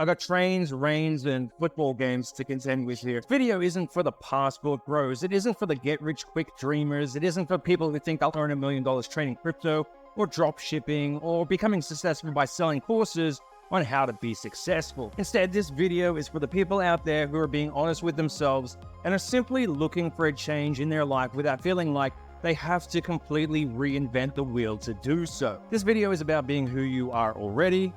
I got trains, rains, and football games to contend with here. This video isn't for the passport bros. It isn't for the get-rich-quick dreamers. It isn't for people who think they'll earn $1 million trading crypto, or drop shipping, or becoming successful by selling courses on how to be successful. Instead, this video is for the people out there who are being honest with themselves and are simply looking for a change in their life without feeling like they have to completely reinvent the wheel to do so. This video is about being who you are already,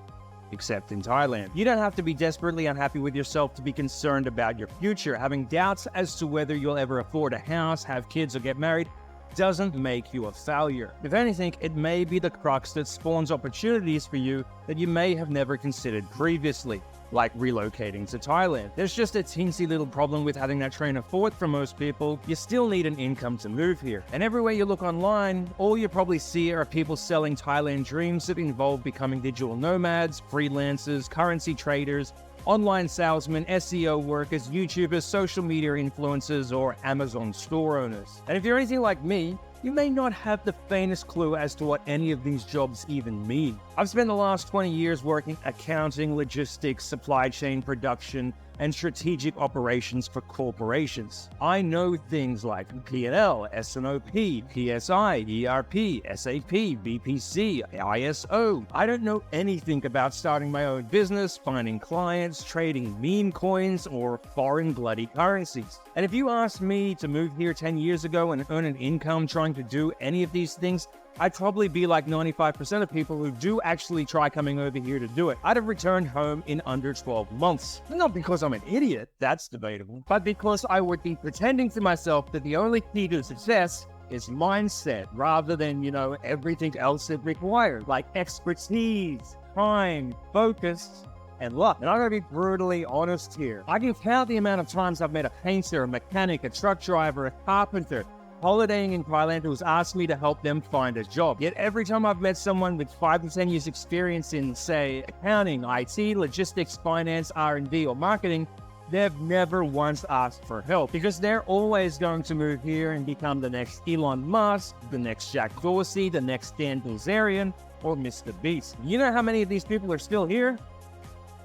except in Thailand. You don't have to be desperately unhappy with yourself to be concerned about your future. Having doubts as to whether you'll ever afford a house, have kids, or get married doesn't make you a failure. If anything, it may be the crux that spawns opportunities for you that you may have never considered previously, like relocating to Thailand. There's just a teensy little problem with having that train of thought for most people. You still need an income to move here. And everywhere you look online, all you probably see are people selling Thailand dreams that involve becoming digital nomads, freelancers, currency traders, online salesmen, SEO workers, YouTubers, social media influencers, or Amazon store owners. And if you're anything like me, you may not have the faintest clue as to what any of these jobs even mean. I've spent the last 20 years working accounting, logistics, supply chain production, and strategic operations for corporations. I know things like P&L, S&OP, PSI, ERP, SAP, BPC, ISO. I don't know anything about starting my own business, finding clients, trading meme coins, or foreign bloody currencies. And if you asked me to move here 10 years ago and earn an income trying to do any of these things, I'd probably be like 95% of people who do actually try coming over here to do it. I'd have returned home in under 12 months. Not because I'm an idiot, that's debatable, but because I would be pretending to myself that the only key to success is mindset, rather than, everything else it requires, like expertise, time, focus, and luck. And I'm gonna be brutally honest here. I can count the amount of times I've met a painter, a mechanic, a truck driver, a carpenter, holidaying in Thailand who's asked me to help them find a job. Yet every time I've met someone with 5 to 10 years experience in, say, accounting, IT, logistics, finance, R&D, or marketing, they've never once asked for help, because they're always going to move here and become the next Elon Musk, the next Jack Dorsey, the next Dan Bilzerian, or Mr. Beast. You know how many of these people are still here?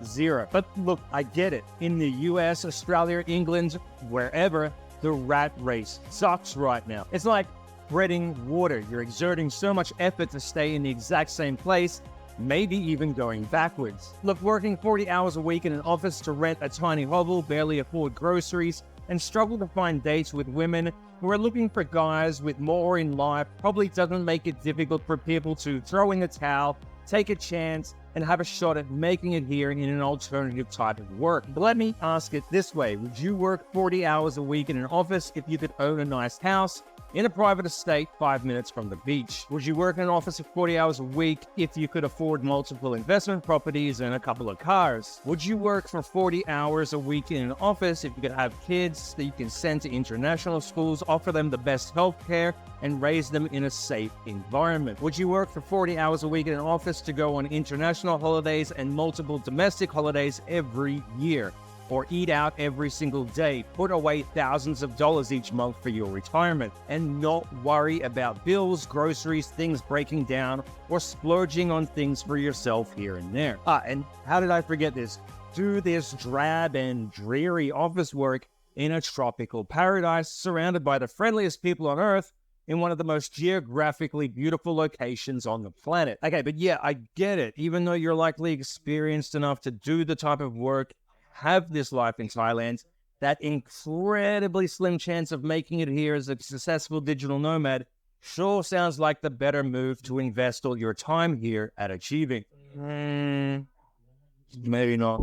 Zero. But look, I get it. In the US, Australia, England, wherever, the rat race sucks right now. It's like treading water. You're exerting so much effort to stay in the exact same place, maybe even going backwards. Look, working 40 hours a week in an office to rent a tiny hovel, barely afford groceries, and struggle to find dates with women who are looking for guys with more in life probably doesn't make it difficult for people to throw in the towel, take a chance, and have a shot at making it here in an alternative type of work. But let me ask it this way. Would you work 40 hours a week in an office if you could own a nice house in a private estate 5 minutes from the beach? Would you work in an office for 40 hours a week if you could afford multiple investment properties and a couple of cars? Would you work for 40 hours a week in an office if you could have kids that you can send to international schools, offer them the best healthcare, and raise them in a safe environment? Would you work for 40 hours a week in an office to go on international holidays and multiple domestic holidays every year? Or eat out every single day, put away thousands of dollars each month for your retirement, and not worry about bills, groceries, things breaking down, or splurging on things for yourself here and there? And how did I forget this? Do this drab and dreary office work in a tropical paradise surrounded by the friendliest people on Earth in one of the most geographically beautiful locations on the planet. Okay, but yeah, I get it. Even though you're likely experienced enough to do the type of work, have this life in Thailand, that incredibly slim chance of making it here as a successful digital nomad sure sounds like the better move to invest all your time here at achieving. Maybe not.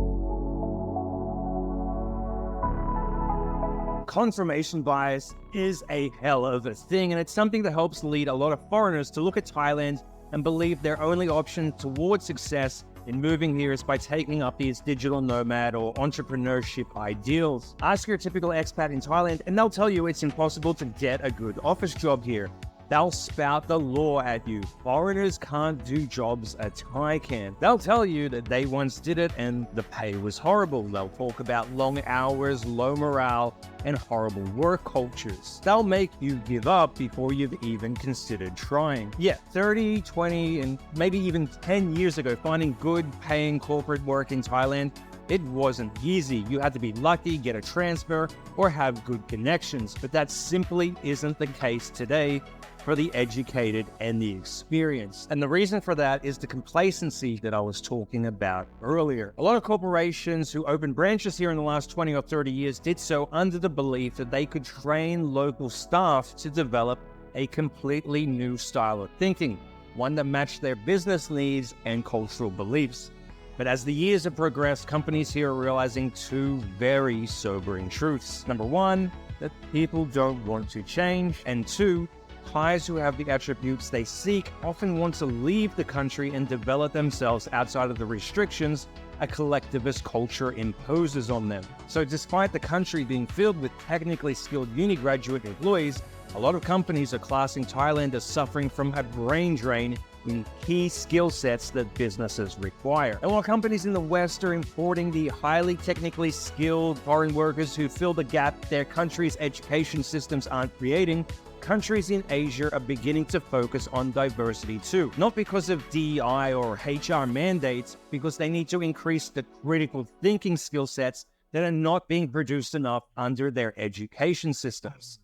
Confirmation bias is a hell of a thing, and it's something that helps lead a lot of foreigners to look at Thailand and believe their only option towards success in moving here is by taking up these digital nomad or entrepreneurship ideals. Ask your typical expat in Thailand and they'll tell you it's impossible to get a good office job here. They'll spout the law at you. Foreigners can't do jobs a Thai can. They'll tell you that they once did it and the pay was horrible. They'll talk about long hours, low morale, and horrible work cultures. They'll make you give up before you've even considered trying. Yeah, 30, 20, and maybe even 10 years ago, finding good paying corporate work in Thailand It wasn't easy. You had to be lucky, get a transfer, or have good connections, but that simply isn't the case today for the educated and the experienced. And the reason for that is the complacency that I was talking about earlier. A lot of corporations who opened branches here in the last 20 or 30 years did so under the belief that they could train local staff to develop a completely new style of thinking, one that matched their business needs and cultural beliefs. But as the years have progressed, companies here are realizing two very sobering truths. Number one, that people don't want to change, and two, Thais who have the attributes they seek often want to leave the country and develop themselves outside of the restrictions a collectivist culture imposes on them. So despite the country being filled with technically skilled uni graduate employees, a lot of companies are classing Thailand as suffering from a brain drain in key skill sets that businesses require. And while companies in the West are importing the highly technically skilled foreign workers who fill the gap their country's education systems aren't creating, countries in Asia are beginning to focus on diversity too. Not because of DEI or HR mandates, because they need to increase the critical thinking skill sets that are not being produced enough under their education systems.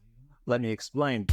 Let me explain.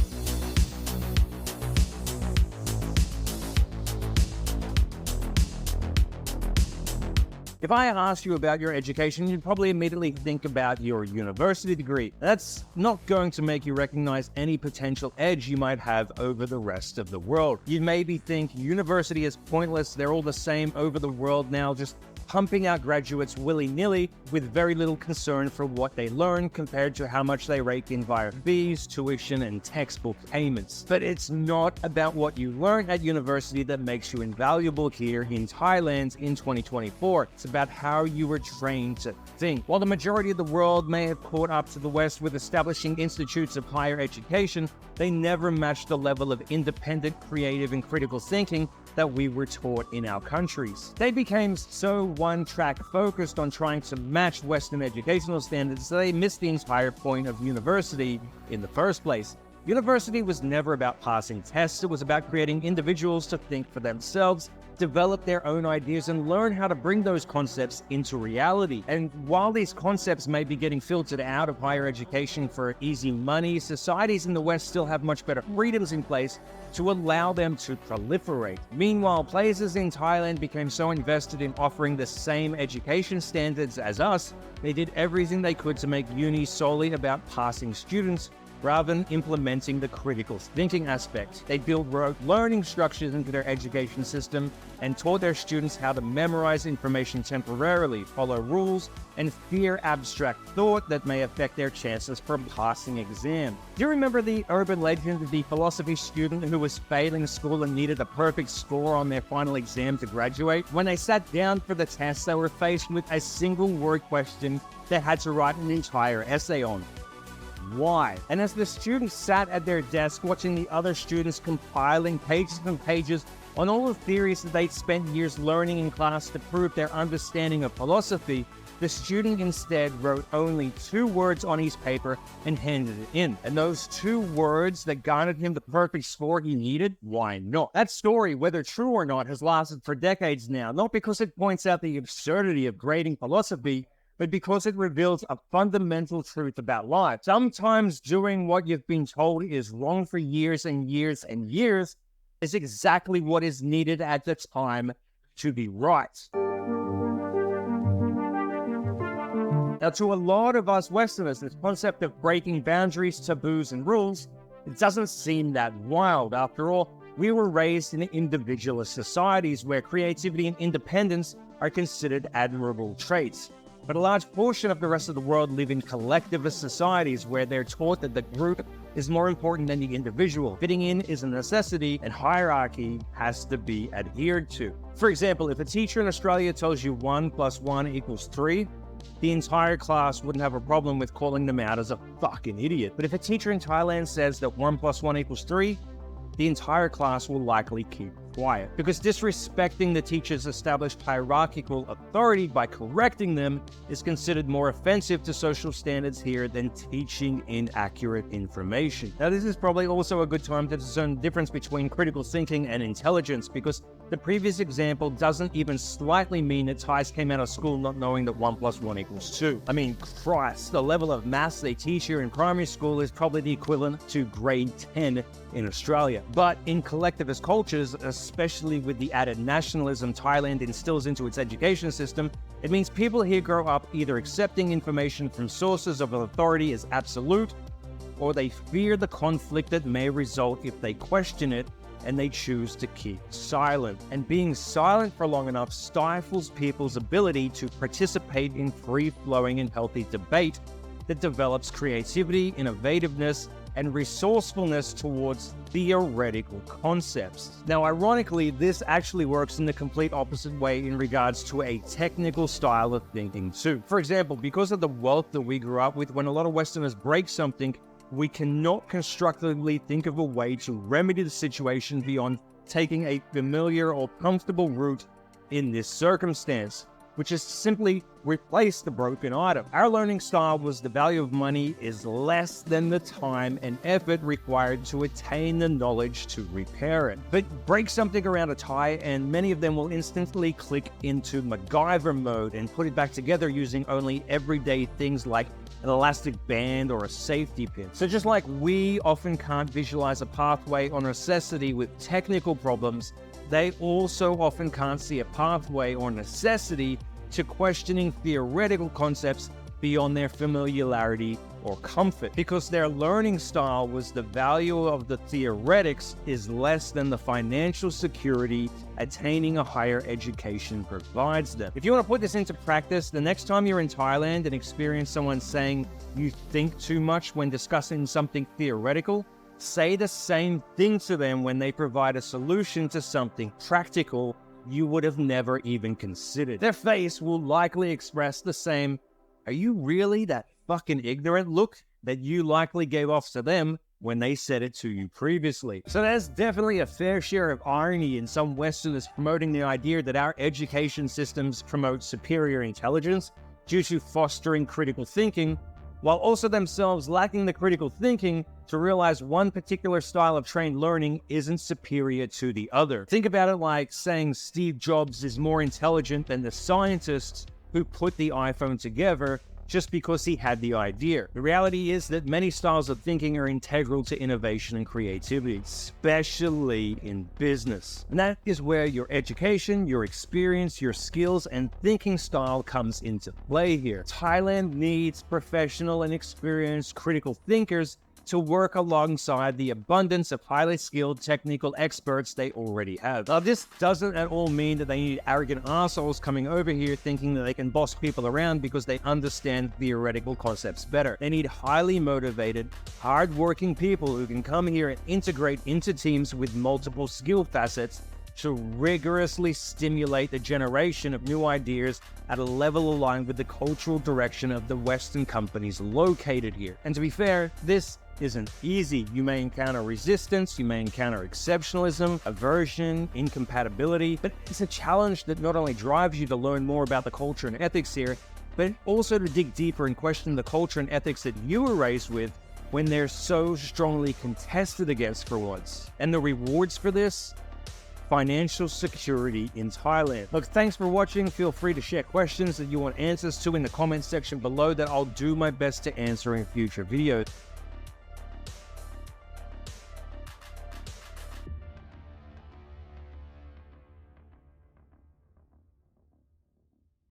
If I asked you about your education, you'd probably immediately think about your university degree. That's not going to make you recognize any potential edge you might have over the rest of the world. You maybe think university is pointless, they're all the same over the world now, just pumping out graduates willy-nilly with very little concern for what they learn compared to how much they rake in via fees, tuition, and textbook payments. But it's not about what you learn at university that makes you invaluable here in Thailand in 2024. It's about how you were trained to think. While the majority of the world may have caught up to the West with establishing institutes of higher education, they never matched the level of independent, creative, and critical thinking that we were taught in our countries. They became so one-track focused on trying to match Western educational standards that they missed the entire point of university in the first place. University was never about passing tests, it was about creating individuals to think for themselves, develop their own ideas, and learn how to bring those concepts into reality. And while these concepts may be getting filtered out of higher education for easy money, societies in the West still have much better freedoms in place to allow them to proliferate. Meanwhile, places in Thailand became so invested in offering the same education standards as us, they did everything they could to make uni solely about passing students, rather than implementing the critical thinking aspect. They built rote learning structures into their education system and taught their students how to memorize information temporarily, follow rules, and fear abstract thought that may affect their chances for passing exams. Do you remember the urban legend of the philosophy student who was failing school and needed a perfect score on their final exam to graduate? When they sat down for the test, they were faced with a single word question they had to write an entire essay on. Why? And as the students sat at their desk watching the other students compiling pages and pages on all the theories that they'd spent years learning in class to prove their understanding of philosophy, the student instead wrote only 2 words on his paper and handed it in. And those 2 words that garnered him the perfect score he needed, why not? That story, whether true or not, has lasted for decades now, not because it points out the absurdity of grading philosophy, but because it reveals a fundamental truth about life. Sometimes doing what you've been told is wrong for years and years and years is exactly what is needed at the time to be right. Now, to a lot of us Westerners, this concept of breaking boundaries, taboos, and rules, it doesn't seem that wild. After all, we were raised in individualist societies where creativity and independence are considered admirable traits. But a large portion of the rest of the world live in collectivist societies where they're taught that the group is more important than the individual. Fitting in is a necessity and hierarchy has to be adhered to. For example, if a teacher in Australia tells you 1 + 1 = 3, the entire class wouldn't have a problem with calling them out as a fucking idiot. But if a teacher in Thailand says that 1 + 1 = 3, the entire class will likely keep quiet. Because disrespecting the teacher's established hierarchical authority by correcting them is considered more offensive to social standards here than teaching inaccurate information. Now, this is probably also a good time to discern the difference between critical thinking and intelligence, because the previous example doesn't even slightly mean that Thais came out of school not knowing that 1 + 1 = 2. I mean, Christ, the level of maths they teach here in primary school is probably the equivalent to grade 10 in Australia. But in collectivist cultures, especially with the added nationalism Thailand instills into its education system, it means people here grow up either accepting information from sources of authority as absolute, or they fear the conflict that may result if they question it, and they choose to keep silent. And being silent for long enough stifles people's ability to participate in free-flowing and healthy debate that develops creativity, innovativeness, and resourcefulness towards theoretical concepts. Now, ironically, this actually works in the complete opposite way in regards to a technical style of thinking too. For example, because of the wealth that we grew up with, when a lot of Westerners break something, we cannot constructively think of a way to remedy the situation beyond taking a familiar or comfortable route in this circumstance, which is to simply replace the broken item. Our learning style was the value of money is less than the time and effort required to attain the knowledge to repair it. But break something around a Thai and many of them will instantly click into MacGyver mode and put it back together using only everyday things like an elastic band or a safety pin. So just like we often can't visualize a pathway or necessity with technical problems, they also often can't see a pathway or necessity to questioning theoretical concepts beyond their familiarity or comfort. Because their learning style was the value of the theoretics is less than the financial security attaining a higher education provides them. If you want to put this into practice, the next time you're in Thailand and experience someone saying you think too much when discussing something theoretical, say the same thing to them when they provide a solution to something practical you would have never even considered. Their face will likely express the same, "Are you really that fucking ignorant?" look that you likely gave off to them when they said it to you previously. So there's definitely a fair share of irony in some Westerners promoting the idea that our education systems promote superior intelligence due to fostering critical thinking, while also themselves lacking the critical thinking to realize one particular style of trained learning isn't superior to the other. Think about it like saying Steve Jobs is more intelligent than the scientists who put the iPhone together just because he had the idea. The reality is that many styles of thinking are integral to innovation and creativity, especially in business. And that is where your education, your experience, your skills, and thinking style comes into play here. Thailand needs professional and experienced critical thinkers to work alongside the abundance of highly skilled technical experts they already have. Now, this doesn't at all mean that they need arrogant assholes coming over here thinking that they can boss people around because they understand theoretical concepts better. They need highly motivated, hard-working people who can come here and integrate into teams with multiple skill facets to rigorously stimulate the generation of new ideas at a level aligned with the cultural direction of the Western companies located here. And to be fair, this isn't easy. You may encounter resistance, you may encounter exceptionalism, aversion, incompatibility, but it's a challenge that not only drives you to learn more about the culture and ethics here, but also to dig deeper and question the culture and ethics that you were raised with when they're so strongly contested against for once. And the rewards for this? Financial security in Thailand. Look, thanks for watching. Feel free to share questions that you want answers to in the comments section below that I'll do my best to answer in future videos.